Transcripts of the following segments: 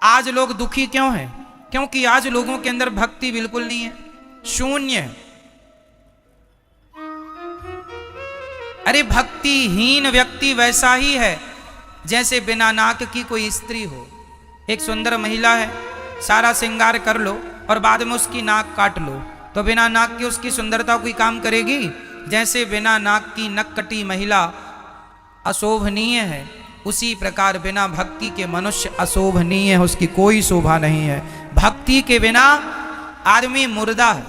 आज लोग दुखी क्यों हैं? क्योंकि आज लोगों के अंदर भक्ति बिल्कुल नहीं है, शून्य है। अरे भक्तिहीन व्यक्ति वैसा ही है जैसे बिना नाक की कोई स्त्री हो। एक सुंदर महिला है, सारा श्रृंगार कर लो और बाद में उसकी नाक काट लो, तो बिना नाक की उसकी सुंदरता कोई काम करेगी? जैसे बिना नाक की नक्कटी महिला अशोभनीय है, उसी प्रकार बिना भक्ति के मनुष्य अशोभनीय है, उसकी कोई शोभा नहीं है। भक्ति के बिना आदमी मुर्दा है।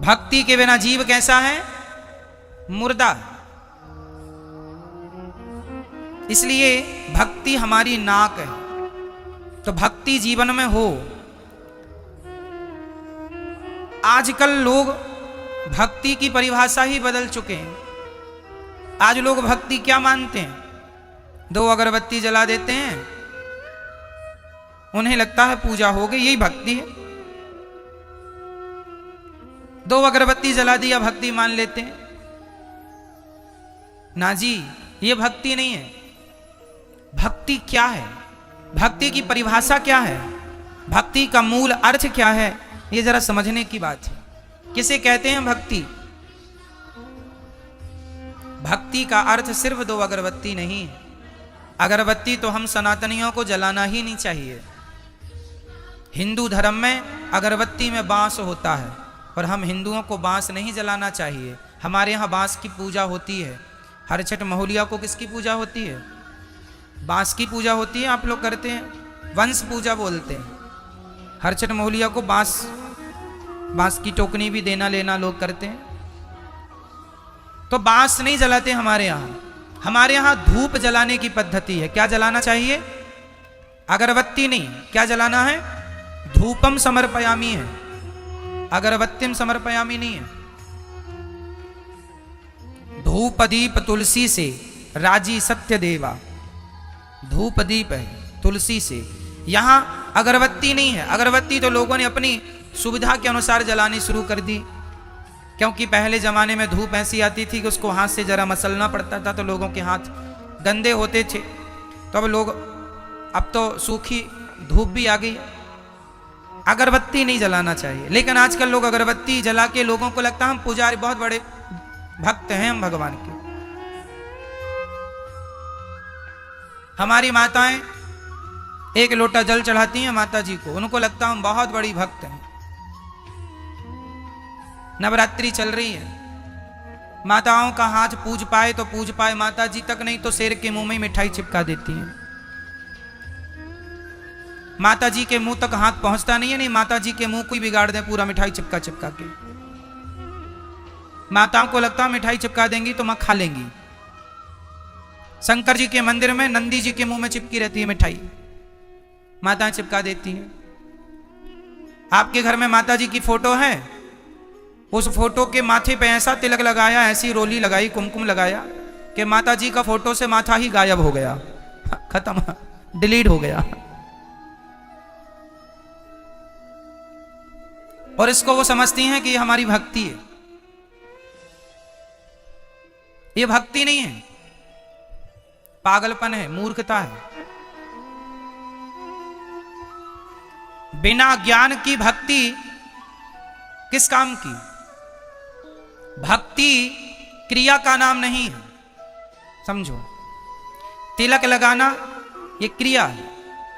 भक्ति के बिना जीव कैसा है? मुर्दा। इसलिए भक्ति हमारी नाक है। तो भक्ति जीवन में हो। आजकल लोग भक्ति की परिभाषा ही बदल चुके हैं। आज लोग भक्ति क्या मानते हैं? 2 अगरबत्ती जला देते हैं, उन्हें लगता है पूजा हो गई, यही भक्ति है। 2 अगरबत्ती जला दिया, भक्ति मान लेते हैं। ना जी, ये भक्ति नहीं है। भक्ति क्या है? भक्ति की परिभाषा क्या है? भक्ति का मूल अर्थ क्या है? ये जरा समझने की बात है। किसे कहते हैं भक्ति? भक्ति का अर्थ सिर्फ 2 अगरबत्ती नहीं है। अगरबत्ती तो हम सनातनियों को जलाना ही नहीं चाहिए। हिंदू धर्म में अगरबत्ती में बांस होता है और हम हिंदुओं को बांस नहीं जलाना चाहिए। हमारे यहाँ बांस की पूजा होती है। हर छठ महुलिया को किसकी पूजा होती है? बांस की पूजा होती है। आप लोग करते हैं, वंश पूजा बोलते हैं। हर छठ महुलिया को बांस की टोकनी भी देना लेना लोग करते हैं। तो बांस नहीं जलाते हमारे यहाँ। हमारे यहाँ धूप जलाने की पद्धति है। क्या जलाना चाहिए? अगरबत्ती नहीं। क्या जलाना है? धूपम समर्पयामी है, अगरबत्तिम समर्पयामी नहीं है। धूप दीप तुलसी से राजी सत्य देवा। धूप दीप है तुलसी से। यहां अगरबत्ती नहीं है। अगरबत्ती तो लोगों ने अपनी सुविधा के अनुसार जलानी शुरू कर दी, क्योंकि पहले जमाने में धूप ऐसी आती थी कि उसको हाथ से जरा मसलना पड़ता था, तो लोगों के हाथ गंदे होते थे। तो अब तो सूखी धूप भी आ गई। अगरबत्ती नहीं जलाना चाहिए। लेकिन आजकल लोग अगरबत्ती जला के लोगों को लगता है हम पुजारी, बहुत बड़े भक्त हैं हम भगवान के। हमारी माताएं 1 लोटा जल चढ़ाती हैं माता जी को, उनको लगता हम बहुत बड़ी भक्त हैं। नवरात्रि चल रही है, माताओं का हाथ पूज पाए तो पूज पाए, माता जी तक नहीं तो शेर के मुंह में मिठाई चिपका देती हैं। माता जी के मुंह तक हाथ पहुंचता नहीं है, नहीं माता जी के मुंह को ही बिगाड़ दे पूरा मिठाई चिपका चिपका के। माताओं को लगता है मिठाई चिपका देंगी तो मां खा लेंगी। शंकर जी के मंदिर में नंदी जी के मुंह में चिपकी रहती है मिठाई, माता चिपका देती हैं। आपके घर में माता जी की फोटो है, उस फोटो के माथे पे ऐसा तिलक लगाया, ऐसी रोली लगाई, कुमकुम लगाया कि माता जी का फोटो से माथा ही गायब हो गया, खत्म, डिलीट हो गया। और इसको वो समझती हैं कि ये हमारी भक्ति है। ये भक्ति नहीं है, पागलपन है, मूर्खता है। बिना ज्ञान की भक्ति किस काम की? भक्ति क्रिया का नाम नहीं है, समझो। तिलक लगाना ये क्रिया है,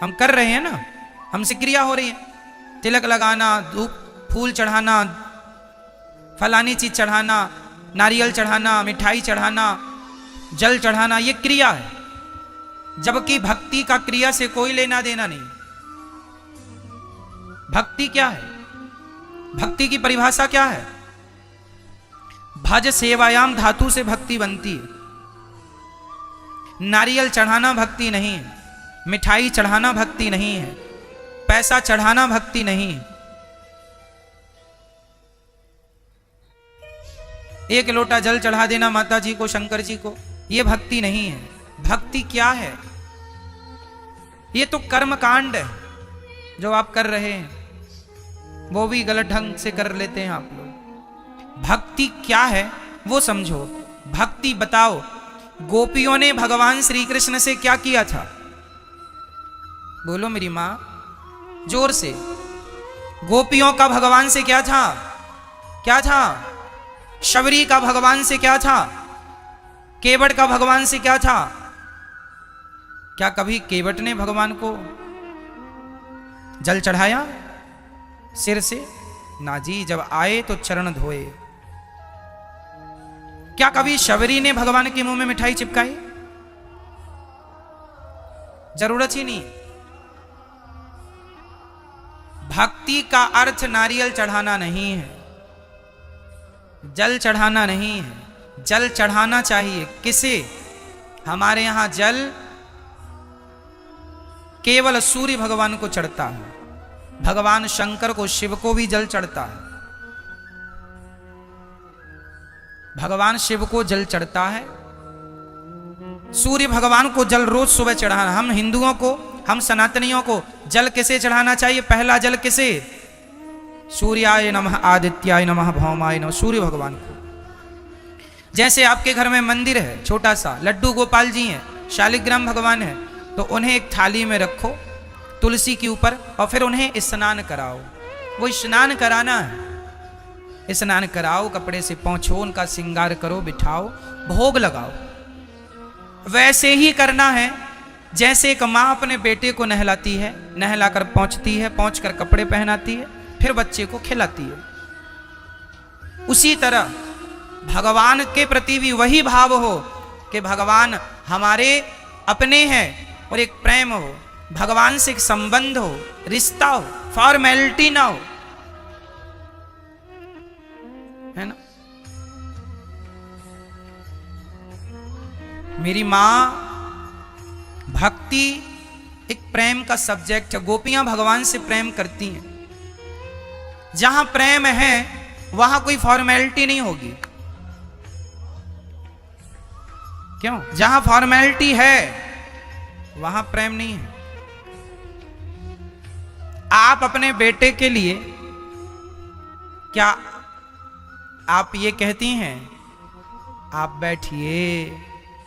हम कर रहे हैं ना, हमसे क्रिया हो रही है। तिलक लगाना, धूप फूल चढ़ाना, फलानी चीज चढ़ाना, नारियल चढ़ाना, मिठाई चढ़ाना, जल चढ़ाना, ये क्रिया है। जबकि भक्ति का क्रिया से कोई लेना देना नहीं। भक्ति क्या है? भक्ति की परिभाषा क्या है? भज सेवायाम धातु से भक्ति बनती है। नारियल चढ़ाना भक्ति नहीं है, मिठाई चढ़ाना भक्ति नहीं है, पैसा चढ़ाना भक्ति नहीं है। 1 लोटा जल चढ़ा देना माता जी को, शंकर जी को, यह भक्ति नहीं है। भक्ति क्या है? ये तो कर्म कांड है जो आप कर रहे हैं, वो भी गलत ढंग से कर लेते हैं आप लोग। भक्ति क्या है वो समझो। भक्ति बताओ, गोपियों ने भगवान श्री कृष्ण से क्या किया था? बोलो मेरी माँ, जोर से। गोपियों का भगवान से क्या था? क्या था? शबरी का भगवान से क्या था? केवट का भगवान से क्या था? क्या कभी केवट ने भगवान को जल चढ़ाया सिर से? ना जी, जब आए तो चरण धोए। क्या कभी शबरी ने भगवान के मुंह में मिठाई चिपकाई? जरूरत ही नहीं। भक्ति का अर्थ नारियल चढ़ाना नहीं है, जल चढ़ाना नहीं है। जल चढ़ाना चाहिए किसे? हमारे यहां जल केवल सूर्य भगवान को चढ़ता है, भगवान शंकर को, शिव को भी जल चढ़ता है। भगवान शिव को जल चढ़ता है, सूर्य भगवान को जल रोज सुबह चढ़ाना। हम हिंदुओं को, हम सनातनियों को जल किसे चढ़ाना चाहिए? पहला जल किसे? सूर्याय नमः, आदित्याय नमः, भौमाय नमः, सूर्य भगवान को। जैसे आपके घर में मंदिर है छोटा सा, लड्डू गोपाल जी हैं, शालिग्राम भगवान है, तो उन्हें एक थाली में रखो तुलसी के ऊपर और फिर उन्हें स्नान कराओ। वो स्नान कराना है, स्नान कराओ, कपड़े से पोंछो, उनका श्रृंगार करो, बिठाओ, भोग लगाओ। वैसे ही करना है जैसे एक माँ अपने बेटे को नहलाती है, नहलाकर पोंछती है, पोंछकर कपड़े पहनाती है, फिर बच्चे को खिलाती है। उसी तरह भगवान के प्रति भी वही भाव हो कि भगवान हमारे अपने हैं और एक प्रेम हो, भगवान से एक संबंध हो, रिश्ता हो, फॉर्मेलिटी ना हो, है ना। मेरी मां, भक्ति एक प्रेम का सब्जेक्ट है। गोपियां भगवान से प्रेम करती हैं। जहां प्रेम है वहां कोई फॉर्मेलिटी नहीं होगी। क्यों? जहां फॉर्मेलिटी है वहां प्रेम नहीं है। आप अपने बेटे के लिए क्या आप ये कहती हैं, आप बैठिए,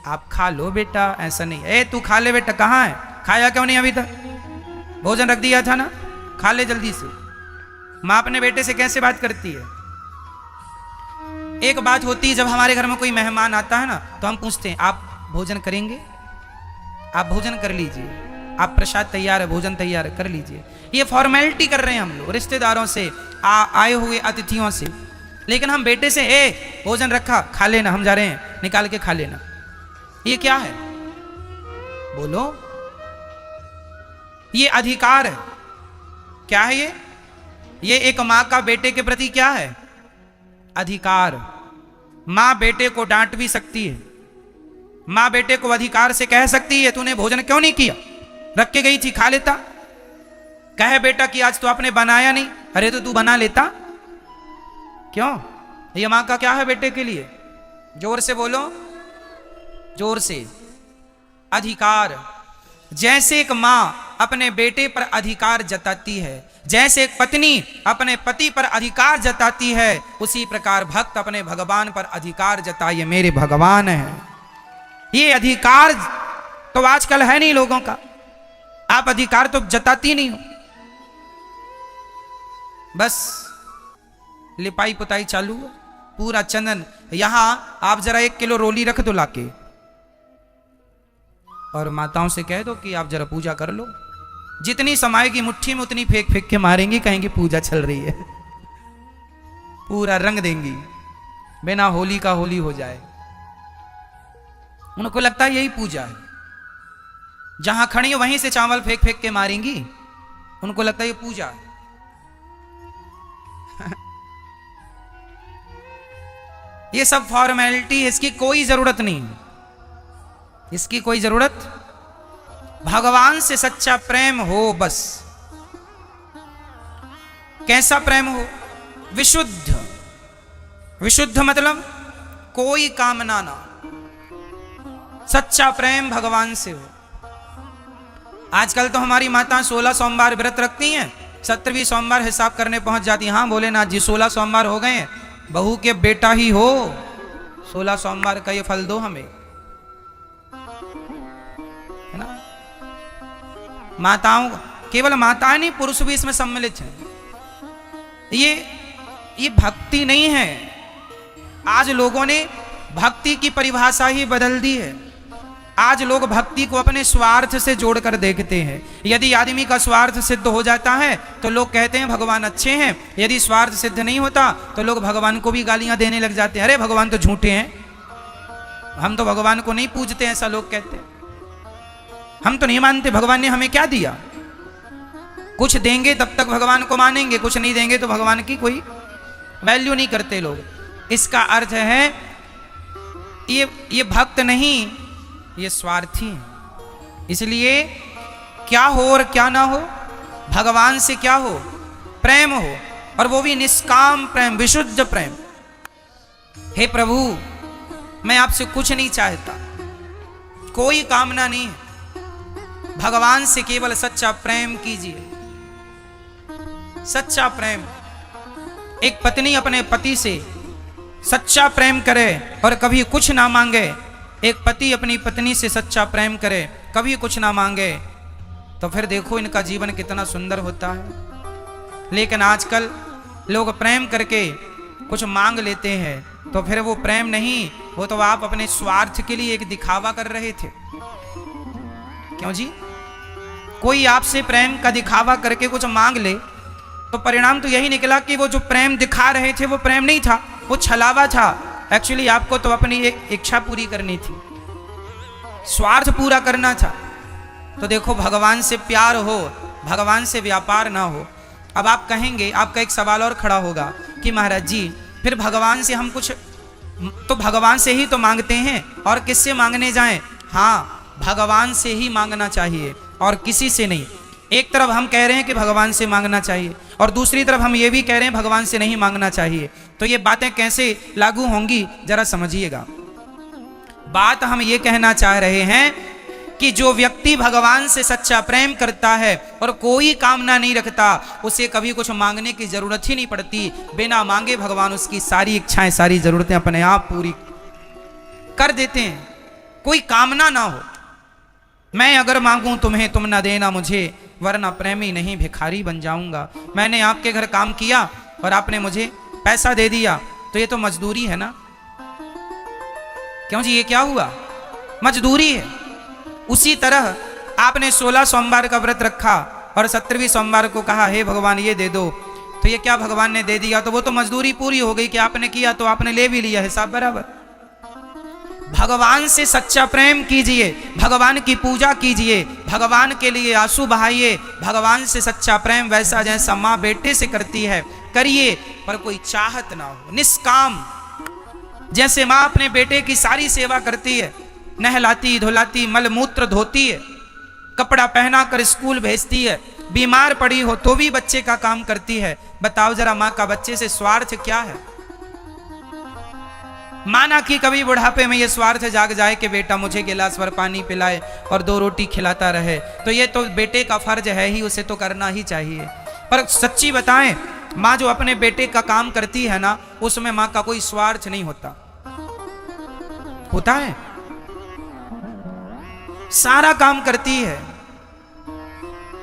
आप खा लो बेटा? ऐसा नहीं। ए तू खा ले बेटा, कहाँ है? खाया क्यों नहीं अभी तक? भोजन रख दिया था ना, खा ले जल्दी से। माँ अपने बेटे से कैसे बात करती है? एक बात होती है, जब हमारे घर में कोई मेहमान आता है ना, तो हम पूछते हैं आप भोजन करेंगे? आप भोजन कर लीजिए, आप प्रसाद तैयार है, भोजन तैयार है, कर लीजिए। ये फॉर्मेलिटी कर रहे हैं हम लोग रिश्तेदारों से, आए हुए अतिथियों से। लेकिन हम बेटे से, ए भोजन रखा, खा लेना, हम जा रहे हैं, निकाल के खा लेना। ये क्या है? बोलो। ये अधिकार है। क्या है ये? ये एक मां का बेटे के प्रति क्या है? अधिकार। मां बेटे को डांट भी सकती है, मां बेटे को अधिकार से कह सकती है तूने भोजन क्यों नहीं किया, रख के गई थी, खा लेता। कहे बेटा कि आज तो आपने बनाया नहीं, अरे तो तू बना लेता। क्यों? ये मां का क्या है बेटे के लिए? जोर से बोलो, जोर से। अधिकार। जैसे एक मां अपने बेटे पर अधिकार जताती है, जैसे एक पत्नी अपने पति पर अधिकार जताती है, उसी प्रकार भक्त अपने भगवान पर अधिकार जताइए, मेरे भगवान हैं। ये अधिकार तो आजकल है नहीं लोगों का। आप अधिकार तो जताती नहीं हो, बस लिपाई पुताई चालू है, पूरा चंदन। यहां आप जरा 1 किलो रोली रख दो लाके और माताओं से कह दो कि आप जरा पूजा कर लो। जितनी समाएगी मुट्ठी में उतनी फेंक फेंक के मारेंगी, कहेंगी पूजा चल रही है। पूरा रंग देंगी, बिना होली का होली हो जाए। उनको लगता है यही पूजा है। जहां खड़ी है वहीं से चावल फेंक फेंक के मारेंगी, उनको लगता है ये पूजा है। ये सब फॉर्मेलिटी, इसकी कोई जरूरत नहीं, इसकी कोई जरूरत। भगवान से सच्चा प्रेम हो बस। कैसा प्रेम हो? विशुद्ध। विशुद्ध मतलब कोई कामना ना, सच्चा प्रेम भगवान से हो। आजकल तो हमारी माता 16 सोमवार व्रत रखती हैं, 17वीं सोमवार हिसाब करने पहुंच जाती हैं। हाँ भोलेनाथ जी 16 सोमवार हो गए, बहू के बेटा ही हो, 16 सोमवार का ये फल दो हमें, है ना। माताओं, केवल माताएं नहीं, पुरुष भी इसमें सम्मिलित हैं। ये भक्ति नहीं है। आज लोगों ने भक्ति की परिभाषा ही बदल दी है। आज लोग भक्ति को अपने स्वार्थ से जोड़कर देखते हैं। यदि आदमी का स्वार्थ सिद्ध हो जाता है तो लोग कहते हैं भगवान अच्छे हैं, यदि स्वार्थ सिद्ध नहीं होता तो लोग भगवान को भी गालियां देने लग जाते हैं। अरे भगवान तो झूठे हैं, हम तो भगवान को नहीं पूजते, ऐसा लोग कहते हैं। हम तो नहीं मानते, भगवान ने हमें क्या दिया? कुछ देंगे तब तक भगवान को मानेंगे, कुछ नहीं देंगे तो भगवान की कोई वैल्यू नहीं करते लोग। इसका अर्थ है ये भक्त नहीं, ये स्वार्थी है। इसलिए क्या हो और क्या ना हो, भगवान से क्या हो, प्रेम हो, और वो भी निष्काम प्रेम, विशुद्ध प्रेम। हे प्रभु, मैं आपसे कुछ नहीं चाहता, कोई कामना नहीं है, भगवान से केवल सच्चा प्रेम कीजिए। सच्चा प्रेम। एक पत्नी अपने पति से सच्चा प्रेम करे और कभी कुछ ना मांगे, एक पति अपनी पत्नी से सच्चा प्रेम करे, कभी कुछ ना मांगे, तो फिर देखो इनका जीवन कितना सुंदर होता है। लेकिन आजकल लोग प्रेम करके कुछ मांग लेते हैं तो फिर वो प्रेम नहीं, वो तो आप अपने स्वार्थ के लिए एक दिखावा कर रहे थे। क्यों जी? कोई आपसे प्रेम का दिखावा करके कुछ मांग ले तो परिणाम तो यही निकला कि वो जो प्रेम दिखा रहे थे वो प्रेम नहीं था, वो छलावा था। एक्चुअली आपको तो अपनी एक इच्छा पूरी करनी थी, स्वार्थ पूरा करना था। तो देखो, भगवान से प्यार हो, भगवान से व्यापार ना हो। अब आप कहेंगे, आपका एक सवाल और खड़ा होगा कि महाराज जी, फिर भगवान से हम कुछ तो भगवान से ही तो मांगते हैं, और किससे मांगने जाएं? हाँ, भगवान से ही मांगना चाहिए और किसी से नहीं। एक तरफ हम कह रहे हैं कि भगवान से मांगना चाहिए और दूसरी तरफ हम ये भी कह रहे हैं भगवान से नहीं मांगना चाहिए। तो ये बातें कैसे लागू होंगी, जरा समझिएगा। बात हम ये कहना चाह रहे हैं कि जो व्यक्ति भगवान से सच्चा प्रेम करता है और कोई कामना नहीं रखता, उसे कभी कुछ मांगने की जरूरत ही नहीं पड़ती। बिना मांगे भगवान उसकी सारी इच्छाएं, सारी जरूरतें अपने आप पूरी कर देते हैं, कोई कामना ना हो। मैं अगर मांगूं तुम्हें, तुम ना देना मुझे, वरना प्रेमी नहीं भिखारी बन जाऊंगा। मैंने आपके घर काम किया और आपने मुझे पैसा दे दिया, तो ये तो मजदूरी है ना? क्यों जी, ये क्या हुआ? मजदूरी है। उसी तरह आपने 16 सोमवार का व्रत रखा और 17वीं सोमवार को कहा हे भगवान ये दे दो, तो ये क्या भगवान ने दे दिया? तो वो तो मजदूरी पूरी हो गई कि आपने किया तो आपने ले भी लिया, हिसाब बराबर। भगवान से सच्चा प्रेम कीजिए, भगवान की पूजा कीजिए, भगवान के लिए आंसू बहाइए। भगवान से सच्चा प्रेम वैसा जैसा माँ बेटे से करती है करिए, पर कोई चाहत ना हो, निष्काम। जैसे माँ अपने बेटे की सारी सेवा करती है, नहलाती धुलाती, मलमूत्र धोती है, कपड़ा पहना कर स्कूल भेजती है, बीमार पड़ी हो तो भी बच्चे का काम करती है। बताओ जरा, माँ का बच्चे से स्वार्थ क्या है? माना कि कभी बुढ़ापे में ये स्वार्थ जाग जाए कि बेटा मुझे गिलास भर पानी पिलाए और 2 रोटी खिलाता रहे, तो ये तो बेटे का फर्ज है ही, उसे तो करना ही चाहिए। पर सच्ची बताएं, माँ जो अपने बेटे का काम करती है ना, उसमें माँ का कोई स्वार्थ नहीं होता। होता है? सारा काम करती है।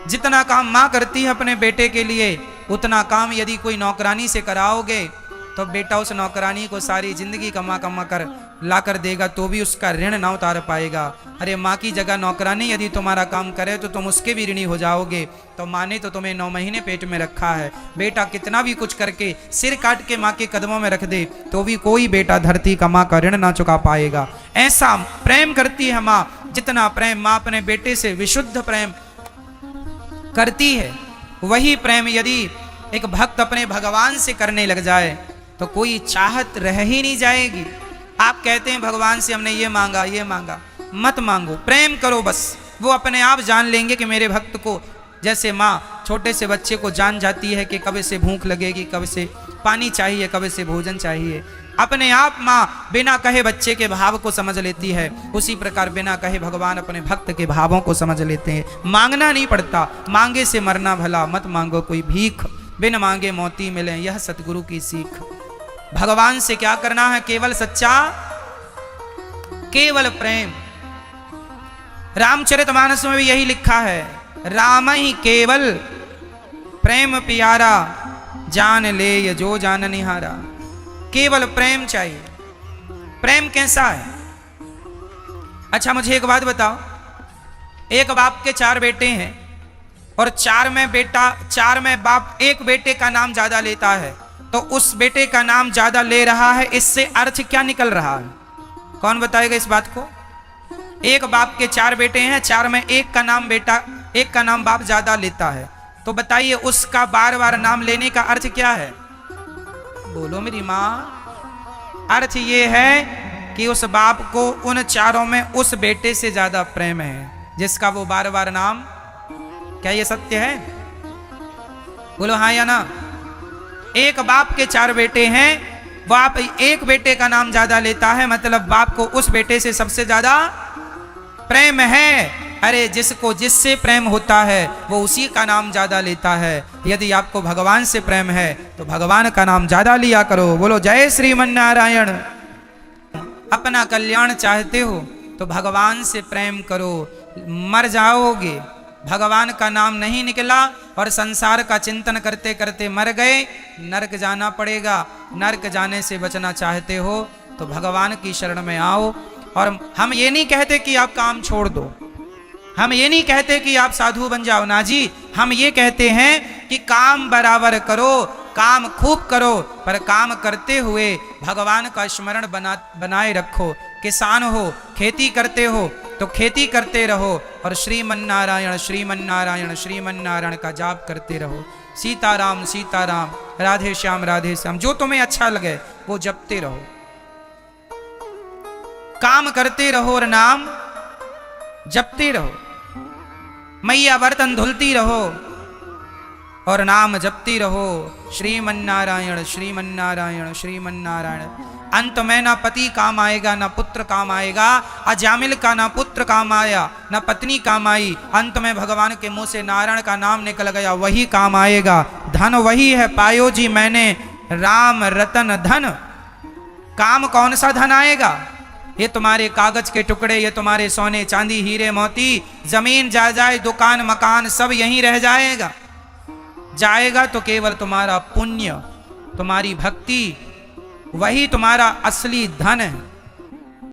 जितना काम माँ करती है अपने बेटे के लिए, उतना काम यदि कोई नौकरानी से कराओगे तो बेटा उस नौकरानी को सारी जिंदगी कमा कमा कर ला कर देगा, तो भी उसका ऋण ना उतार पाएगा। अरे माँ की जगह नौकरानी यदि तुम्हारा काम करे तो तुम उसके भी ऋणी हो जाओगे। तो माँ ने तो तुम्हें 9 महीने पेट में रखा है, बेटा कितना भी कुछ करके सिर काट के माँ के कदमों में रख दे तो भी कोई बेटा धरती का माँ का ऋण ना चुका पाएगा। ऐसा प्रेम करती है माँ, जितना प्रेम माँ अपने बेटे से विशुद्ध प्रेम करती है, वही प्रेम यदि एक भक्त अपने भगवान से करने लग जाए तो कोई चाहत रह ही नहीं जाएगी। आप कहते हैं भगवान से हमने ये मांगा ये मांगा, मत मांगो, प्रेम करो बस। वो अपने आप जान लेंगे कि मेरे भक्त को, जैसे माँ छोटे से बच्चे को जान जाती है कि कब से भूख लगेगी, कब से पानी चाहिए, कब से भोजन चाहिए, अपने आप माँ बिना कहे बच्चे के भाव को समझ लेती है। उसी प्रकार बिना कहे भगवान अपने भक्त के भावों को समझ लेते हैं। मांगना नहीं पड़ता, मांगे से मरना भला, मत मांगो कोई भीख, बिन मांगे मोती मिले, यह सतगुरु की सीख। भगवान से क्या करना है? केवल सच्चा, केवल प्रेम। रामचरितमानस में भी यही लिखा है राम ही केवल प्रेम प्यारा, जान ले ये जो जान निहारा। केवल प्रेम चाहिए। प्रेम कैसा है? अच्छा मुझे एक बात बताओ, एक बाप के 4 बेटे हैं और 4 में बाप एक बेटे का नाम ज्यादा लेता है, तो उस बेटे का नाम ज्यादा ले रहा है, इससे अर्थ क्या निकल रहा है? कौन बताएगा इस बात को? एक बाप के 4 बेटे हैं, 4 में एक का नाम बाप ज्यादा लेता है, तो बताइए उसका बार बार नाम लेने का अर्थ क्या है? बोलो मेरी माँ। अर्थ ये है कि उस बाप को उन 4 में उस बेटे से ज्यादा प्रेम है जिसका वो बार बार नाम। क्या ये सत्य है? बोलो हाँ या ना। एक बाप के 4 बेटे हैं, बाप एक बेटे का नाम ज्यादा लेता है, मतलब बाप को उस बेटे से सबसे ज्यादा प्रेम है। अरे जिसको जिससे प्रेम होता है वो उसी का नाम ज्यादा लेता है। यदि आपको भगवान से प्रेम है तो भगवान का नाम ज्यादा लिया करो। बोलो जय श्रीमन्नारायण। अपना कल्याण चाहते हो तो भगवान से प्रेम करो। मर जाओगे, भगवान का नाम नहीं निकला और संसार का चिंतन करते करते मर गए, नरक जाना पड़ेगा। नरक जाने से बचना चाहते हो तो भगवान की शरण में आओ। और हम ये नहीं कहते कि आप काम छोड़ दो, हम ये नहीं कहते कि आप साधु बन जाओ ना जी। हम ये कहते हैं कि काम बराबर करो, काम खूब करो, पर काम करते हुए भगवान का स्मरण बनाए रखो। किसान हो, खेती करते हो तो खेती करते रहो और श्रीमन्नारायण श्रीमन्नारायण श्रीमन्नारायण का जाप करते रहो। सीताराम सीताराम, राधे श्याम राधे श्याम, जो तुम्हें अच्छा लगे वो जपते रहो। काम करते रहो और नाम जपते रहो। मैया बर्तन धुलती रहो और नाम जपती रहो। श्रीमन्नारायण श्रीमन्नारायण श्रीमन्नारायण। अंत में ना पति काम आएगा, ना पुत्र काम आएगा। अजामिल का ना पुत्र काम आया, ना पत्नी काम आई। अंत में भगवान के मुंह से नारायण का नाम निकल गया, वही काम आएगा। धन वही है पायो जी मैंने, राम रतन धन। काम कौन सा धन आएगा? ये तुम्हारे कागज के टुकड़े, ये तुम्हारे सोने चांदी हीरे मोती, जमीन जायदाद दुकान मकान सब यहीं रह जाएगा। जाएगा तो केवल तुम्हारा पुण्य, तुम्हारी भक्ति, वही तुम्हारा असली धन है।